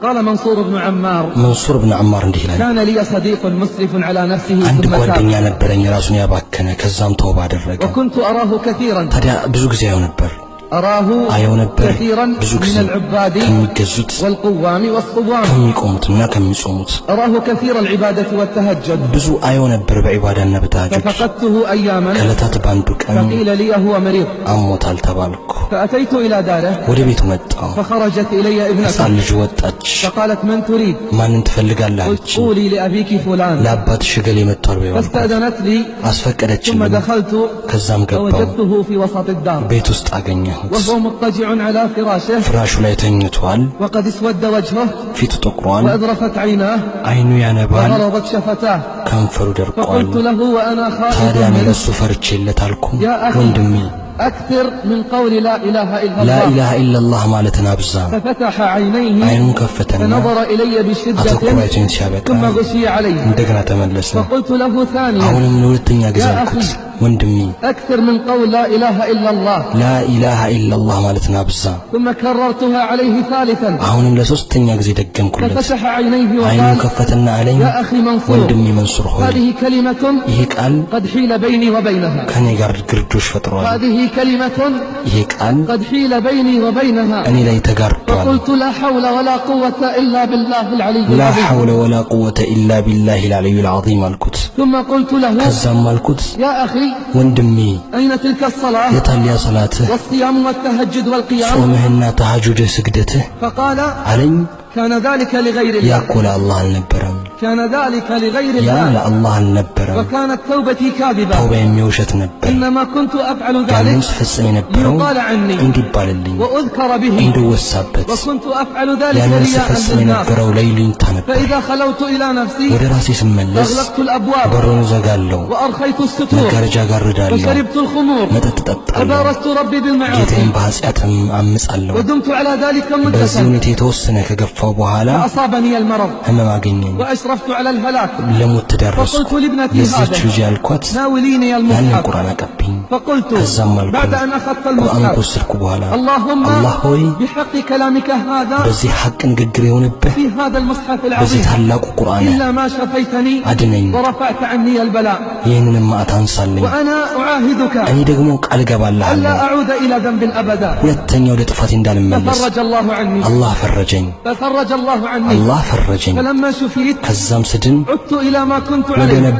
قال منصور بن عمار كان لي صديق مسرف على نفسه عند ጓደኛ ነበረኝ ራሱን ያባከነ ከዛም ተውባ አደረገ وكنت أراه كثيرا ታዲያ ብዙ ጊዜ ያው ነበር أراه كثيرا من العباد والقوام والصوام أراه كثير العبادة والتهجد بزو أيو نبر بعبادة بتهجد ففقدته أياما فقيل لي هو مريض فأتيت إلى داره فخرجت إلي ابنته فقالت من تريد قلت قولي لأبيك فلان فاستأذنت لي ثم دخلت فوجدته في وسط الدار وهو مضطجع على فراشه ላይ ተኝቷል وقد اسود وجهه ፊቱ ጠቁሯል وأذرفت عيناه አይኑ ያነባል وغرضت شفتاه ከንፈሩ ደርቋል فقلت له وأنا خائف ታዲያ ለሱ ፈርቼለታልኩ ወንድሜ أكثر من قول لا إله إلا الله لا إله إلا الله مالتنا أبزا ففتح عينيه فنظر إلي بشدة ثم غشي عليه فقلت له ثانيا يا أخي وندمي أكثر من قول لا إله إلا الله لا إله إلا الله مالتنا أبزا ثم كررتها عليه ثالثا ففتح عينيه وقال يا أخي منصور هذه كلمة قد حيل بيني وبينها هذه كلمة قد حيل بيني وبينها فقلت لا حول ولا قوة إلا بالله العلي العظيم لا حول ولا قوة إلا بالله العلي العظيم ثم قلت له يا أخي وندمي أين تلك الصلاة يتالي صلاته والصيام والتهجد والقيام صومهنا تهجد سجدته فقال علي كان ذلك لغير الله يقول الله النبرم كان ذلك لغير الله يا الله النبرم وكانت توبتي كاذبة توبة يميوشت نبر إنما كنت أفعل ذلك يقال عني وأذكر به وكنت أفعل ذلك رياء للناس فإذا خلوت إلى نفسي أغلقت الأبواب وأرخيت الستور وشربت الخمور وبارزت ربي بالمعاصي ودمت على ذلك مدة فأصابني المرض وأشرفت على الهلاك فقلت لابنتي هذا ناوليني المصحف فقلت بعد أن أخذت المصحف اللهم بحق كلامك هذا في هذا المصحف العظيم إلا ما شفيتني ورفعت عني البلاء وأنا أعاهدك ألا أعود إلى ذنب أبدا ففرج الله عني ففرج الله عني فلما شفيت عدت إلى ما كنت عليه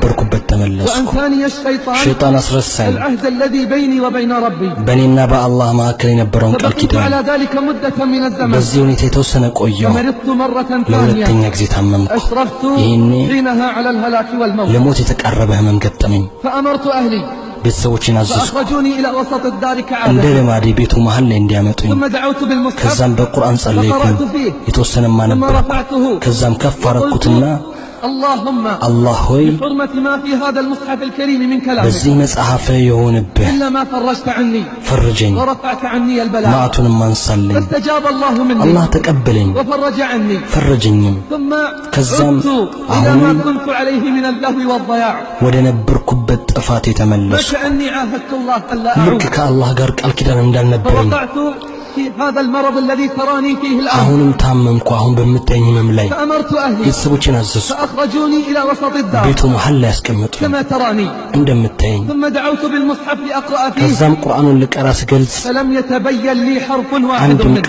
وأنساني الشيطان العهد الذي بيني وبين ربي فبقيت على ذلك مدة من الزمن فمرضت مرة ثانية أشرفت حينها على الهلاك والموت فأمرت أهلي فأخرجوني إلى وسط الدار كعادة ثم دعوت بالمصحف فقرأت فيه ثم رفعته وقلت اللهم بحرمة ما في هذا المصحف الكريم من كلامك إلا ما فرجت عني ورفعت عني البلاء فاستجاب الله مني وفرج عني ثم عدت إلى ما كنت عليه من اللهو والضياع فكأني عاهدت الله ألا أعود فوقعت في هذا المرض الذي تراني فيه الآن فأمرت أهلي فأخرجوني إلى وسط الدار كما تراني ثم دعوت بالمصحف لأقرأ فيه فلم يتبين لي حرف واحد منه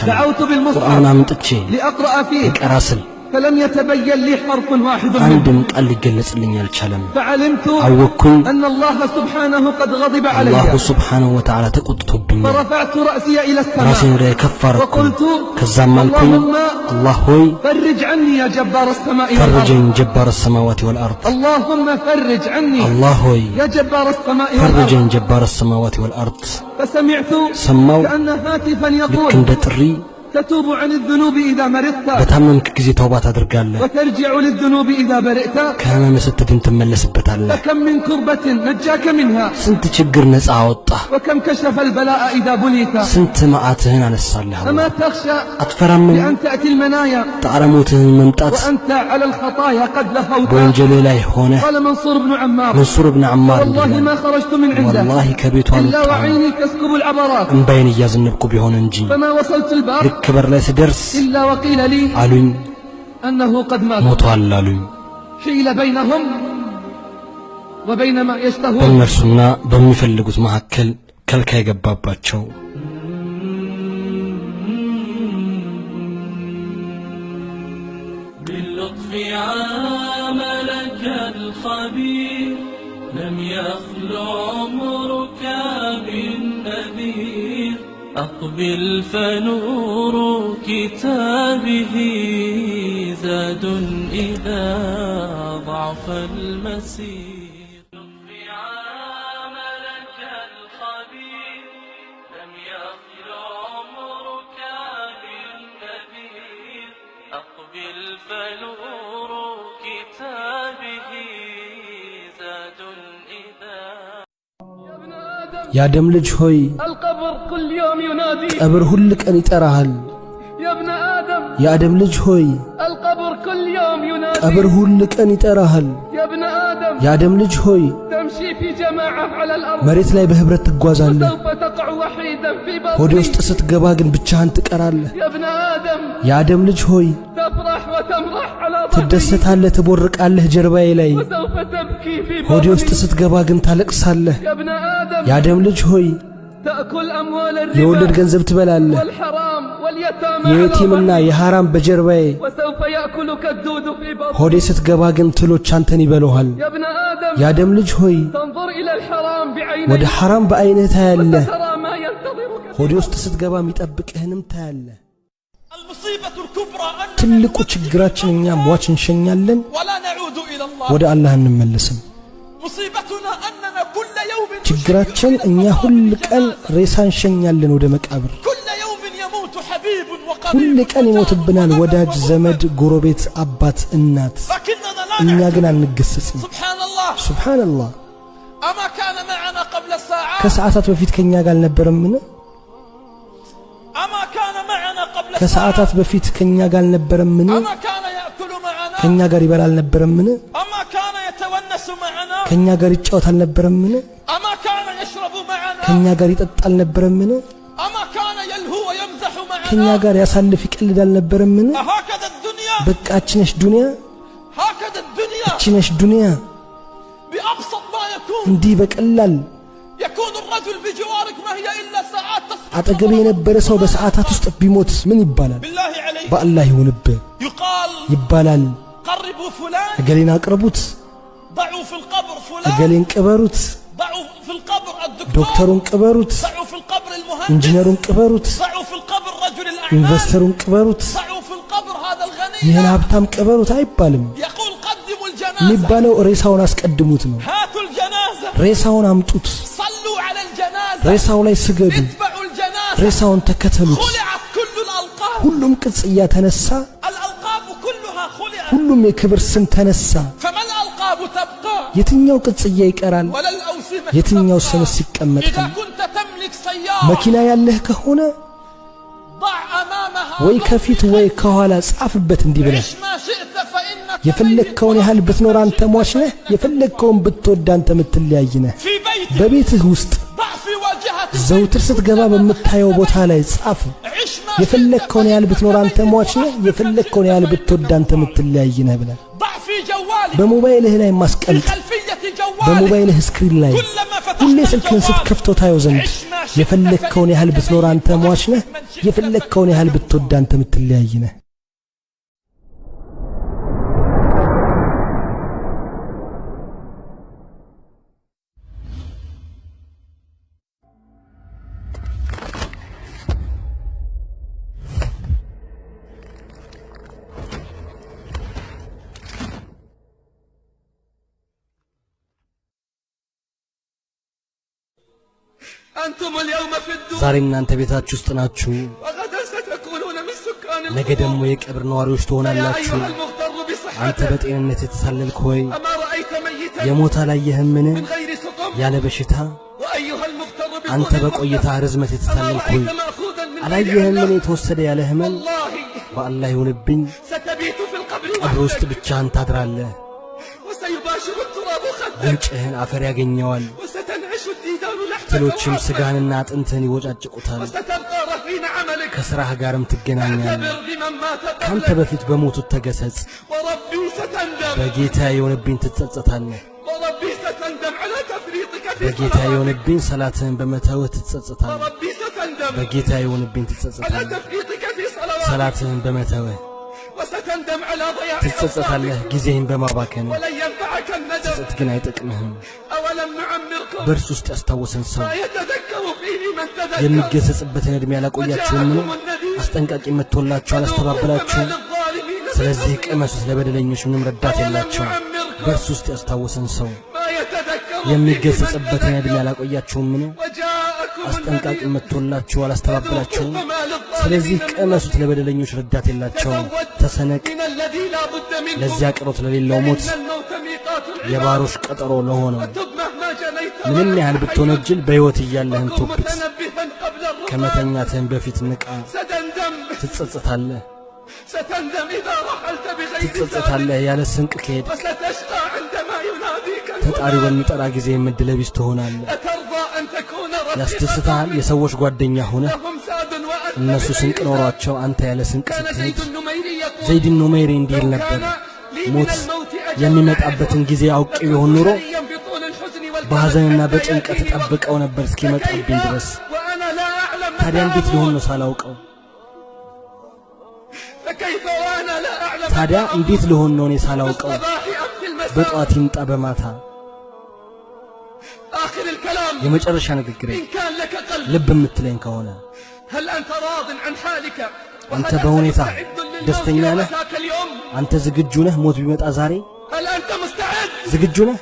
دعوت بالمصحف لأقرأ فيه فلم يتبين لي حرف واحد منه فعلمت أن الله سبحانه قد غضب علي فرفعت رأسي إلى السماء وقلت اللهم فرج عني يا جبار السماء والأرض اللهم فرج عني يا جبار السماء والأرض فسمعت كأن هاتفا يقول تتوب عن الذنوب إذا مرضت وترجع للذنوب إذا برئت فكم من كربة نجاك منها وكم كشف البلاء إذا بليت أما تخشى لأن تأتي المنايا وأنت على الخطايا قد لهوت قال منصور بن عمار والله ما خرجت من عنده إلا وعيني تسكب العبرات فما وصلت الباب ክብር ላይ ስደርስ አሉኝ ሞቷል አሉኝ። በእነርሱና በሚፈልጉት መካከል ከልካይ ገባባቸው። لم يخلو عمرك بالنذير أقبل فنور كتابه زاد إذا ضعف المسير في عملك الخبير لم يخلو عمرك بالنذير أقبل فنور كتابه የአደም ልጅ ሆይ ቀብር ሁል ቀን ይጠራሃል። የአደም ልጅ ሆይ ቀብር ሁል ቀን ይጠራሃል። የአደም ልጅ ሆይ መሬት ላይ በህብረት ትጓዛለህ። ሆዴ ውስጥ ስትገባ ግን ብቻህን ትቀራለህ። የአደም ልጅ ሆይ ትደሰታለህ፣ ትቦርቃለህ ጀርባዬ ላይ። ሆዴ ውስጥ ስትገባ ግን ታለቅሳለህ። የአደም ልጅ ሆይ የወለድ ገንዘብ ትበላለህ። የየቲምና የሐራም በጀርባዬ። ሆዴ ስትገባ ግን ትሎች አንተን ይበሉሃል። የአደም ልጅ ሆይ ወደ ሐራም በዐይንህ ታያለህ። ሆዴ ውስጥ ስትገባ የሚጠብቅህንም ታያለህ። ትልቁ ችግራችን እኛ ሟች እንሸኛለን፣ ወደ አላህ እንመለስም። ችግራችን እኛ ሁል ቀን ሬሳ እንሸኛለን ወደ መቃብር። ሁል ቀን ይሞትብናል ወዳጅ ዘመድ፣ ጎረቤት፣ አባት፣ እናት። እኛ ግን አንገሰጽም። ሱብሃንአላህ። ከሰዓታት በፊት ከኛ ጋር አልነበረምን? ከሰዓታት በፊት ከኛ ጋር አልነበረምን? ከኛ ጋር ይበላ አልነበረምን? ከኛ ጋር ይጫወት አልነበረምን? ከኛ ጋር ይጠጣ አልነበረምን? ከኛ ጋር ያሳልፍ ይቀልድ አልነበረምን? በቃ ነሽ ዱንያ፣ ነሽ ዱንያ። እንዲህ በቀላል አጠገቤ የነበረ ሰው በሰዓታት ውስጥ ቢሞት ምን ይባላል? በአላህ ይሁንብህ ይባላል። እገሌን አቅርቡት፣ እገሌን ቅበሩት፣ ዶክተሩን ቅበሩት፣ ኢንጂነሩን ቅበሩት፣ ኢንቨስተሩን ቅበሩት፣ ይህን ሀብታም ቅበሩት አይባልም። የሚባለው ሬሳውን አስቀድሙት ነው። ሬሳውን አምጡት፣ ሬሳው ላይ ስገዱ፣ ሬሳውን ተከተሉት። ሁሉም ቅጽያ ተነሳ፣ ሁሉም የክብር ስም ተነሳ። የትኛው ቅጽያ ይቀራል? የትኛው ስምስ ይቀመጣል? መኪና ያለህ ከሆነ ወይ ከፊት ወይ ከኋላ ጻፍበት እንዲህ ብለህ። የፈለግከውን ያህል ብትኖር አንተ ሟች ነህ። የፈለግከውን ብትወድ አንተ የምትለያይ ነህ። በቤትህ ውስጥ ዘውትር ስትገባ በምታየው ቦታ ላይ ጻፍ። የፈለግከውን ያህል ብትኖር አንተ ሟች ነህ። የፈለግከውን ያህል ብትወድ አንተ የምትለያይ ነህ ብለህ በሞባይልህ ላይ ማስቀምጥ። በሞባይልህ ስክሪን ላይ ሁሌ ስልክህን ስትከፍተው ታየው ዘንድ የፈለግከውን ያህል ብትኖር አንተ ሟች ነህ። የፈለግከውን ያህል ብትወድ አንተ የምትለያይ ነህ። ዛሬ እናንተ ቤታችሁ ውስጥ ናችሁ፣ ነገ ደግሞ የቀብር ነዋሪዎች ትሆናላችሁ። አንተ በጤንነት የተሳለልክ ሆይ የሞት አላየህምን? ያለ በሽታ አንተ በቆይታ ርዝመት የተሳለልክ ሆይ አላየህምን? የተወሰደ ያለ ህመም በአላህ ይሁንብኝ ቀብር ውስጥ ብቻህን ታድራለህ። ጉንጭህን አፈር ያገኘዋል፣ ትሎችም ስጋህንና አጥንትህን ይወጫጭቁታል። حين عملك ከስራህ ጋርም ትገናኛለህ اعتبر بمن مات ካንተ قبلك በፊት በሞቱት ተገሰጽ وربي ستندم በጌታ የሆነብኝ ትጸጸታለህ وربي ستندم على تفريطك في በጌታ صلواتك የሆነብኝ ሰላትህን በመተውህ ትጸጸታለህ وربي ستندم በጌታ የሆነብኝ على ትጸጸታለህ تفريطك في صلواتك ሰላትህን በመተውህ وستندم على ضياع ትጸጸታለህ ጊዜህን በማባከን ولن ينفعك الندم ጸጸት ግን አይጠቅምህም أولم نعمركم በእርሱ ውስጥ ያስታወሰን ሰው ما يتذكر فيه من تذكر የሚገሰጽበትን ዕድሜ ያላቆያችሁም አስጠንቃቂ መጥቶላችሁ አላስተባበላችሁ ስለዚህ ቅመሱት ለበደለኞች ምንም ረዳት የላቸው በእርሱ ውስጥ ያስታወሰን ሰው ما يتذكر የሚገሰጽበትን ዕድሜ ያላቆያችሁም አስጠንቃቂ መጥቶላችሁ አላስተባበላችሁ ስለዚህ ቅመሱት ለበደለኞች ረዳት የላቸው ተሰነቅ من الذي لا بد منه ለዚያ ቅሮት ለሌለው ሞት إن الموت ميقات የባሮች ቀጠሮ ለሆነው تب مهما جنيت ምንም ያህል ብትወነጅል በሕይወት እያለህም وكن ቶብት متنبها قبل الرقاد ከመተኛትህም በፊት ንቃ ستندم ትጸጸታለህ ستندم إذا رحلت بغير زاد ትጸጸታለህ ያለ ስንቅ ከሄድ وستشقى عندما يناديك ፈጣሪው المنادي በሚጠራ ጊዜ ምድለቢስ ትሆናለህ أترضى أن تكون ያስደስታል رفيقا የሰዎች ጓደኛ ሆነ لهم ساد وأنت እነሱ بغير ስንቅ زاد ኖሯቸው አንተ ያለ ስንቅ كان ስትሄድ زيد النميري يقول ዘይድ ኑመይሪ እንዲል لو ነበር كان لي من ሞት الموت أجل የሚመጣበትን ጊዜ አውቄ ቢሆን ኑሮ حريا بطول الحزن والكرب በሐዘንና حتى በጭንቀት يأتيني ጠብቀው ነበር وقت. እስኪመጣብኝ فكيف ድረስ وأنا لا أعلم ታዲያ متى እንዴት ሊሆን أموت ነው ሳላውቀው فكيف وأنا لا أعلم ታዲያ متى እንዴት أموت ሊሆን ነው እኔ في ሳላውቀው الصباح أم في المساء በጧት ይምጣ በማታ آخر الكلام የመጨረሻ ንግግሬ إن كان لك قلب ልብ የምትለኝ ከሆነ هل أنت راض عن حالك أنت وهل بهونيتا مستعد للموت دستني أنا؟ ذاك اليوم አንተ ዝግጁ ነህ ሞት ቢመጣ ዛሬ هل أنت مستعد ዝግጁ ነህ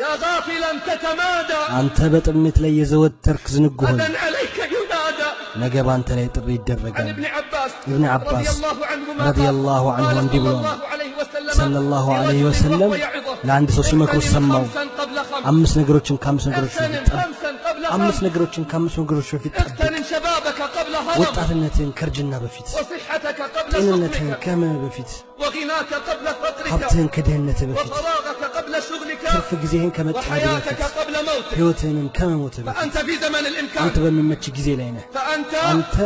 يا غافلا تتمادى አንተ በጥሜት ላይ የዘወተርክ ዝንጉ ሆነ غدا عليك ينادى ነገ ባንተ ላይ ጥሪ عن ይደረጋል ابن عباس ابن عباس رضي الله عنهما رضي الله عنه قال እንዲህ صلى ብሏል الله عليه وسلم ሰለላሁ ዐለይሂ لرجل ወሰለም وهو يعظه ለአንድ ሰው ሲመክሩ ሰማው خمسا قبل خمس አምስት ነገሮችን ከአምስት ነገሮች اغتنم በፊት ጠብቅ خمسا قبل አምስት خمس ነገሮችን ከአምስት ነገሮች በፊት ጠብቅ اغتنم شبابك قبل هرم ወጣትነትን ከርጅና በፊት وصحتك قبل ጤንነትን سقمك ከህመም በፊት وغناك قبل فقرك ሀብትህን ከድህነት በፊት وفراغك قبل شغلك ትርፍ ጊዜህን ከመጣድ وحياتك በፊት قبل موتك ሕይወትህንም ከመሞት በፊት فأنت في زمن አንተ الإمكان በሚመች ጊዜ ላይ ነህ فأنت አንተ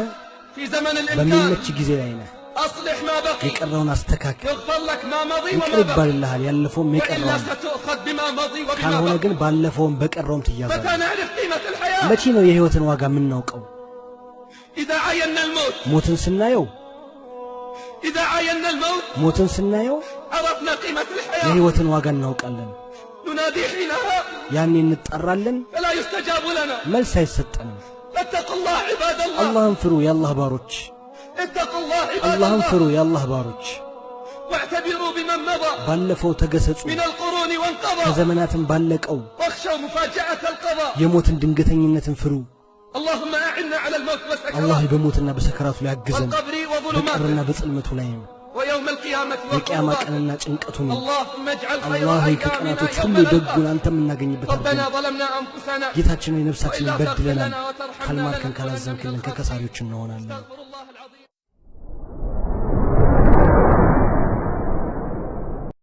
في زمن الإمكان በሚመች ጊዜ ላይ ነህ أصلح ما بقي የቀረውን አስተካክል يغفر لك ما مضي ይቅር وما بقي ይባልልሃል ያለፈውም وإلا የቀረውም ستؤخذ بما مضي وبما ካልሆነ بقي ግን ባለፈውም በቀረውም ትያዛለህ متى نعرف قيمة الحياة መቼ ነው የሕይወትን ዋጋ የምናውቀው إذا عينا الموت ሞትን ስናየው إذا عينا الموت ሞትን ስናየው عرفنا قيمة الحياة የሕይወትን ዋጋ እናውቃለን ننادي حينها ያኔ እንጠራለን فلا يستجاب لنا መልስ አይሰጠንም اتقوا الله عباد الله አላህን ፍሩ የአላህ ባሮች اتقوا الله عباد አላህን ፍሩ الله የአላህ ባሮች واعتبروا بمن مضى ባለፈው ተገሰጹ من القرون وانقضى ከዘመናትም ባለቀው واخشوا مفاجأة القضاء የሞትን ድንገተኝነትን ፍሩ اللهم أعنا على الموت አላህ والسكرات በሞትና በሰከራቱ ላይ ያግዘን والقبر በቀብርና وظلماته በጽልመቱ ላይ ويوم القيامة የቂያማ والقربات ቀንና ጭንቀቱን اللهم اجعل خير አላህ أيامنا ከቀናቶች يوم ሁሉ ደጉን نلقاك አንተ የምናገኝበት ربنا አድርገን ظلمنا أنفسنا ጌታችን ነፍሳችንን وإلا تغفر በድለናል لنا وترحمنا ካልማርከን لنكونن ካላዘንክልን من ከከሳሪዎች እንሆናለን الخاسرين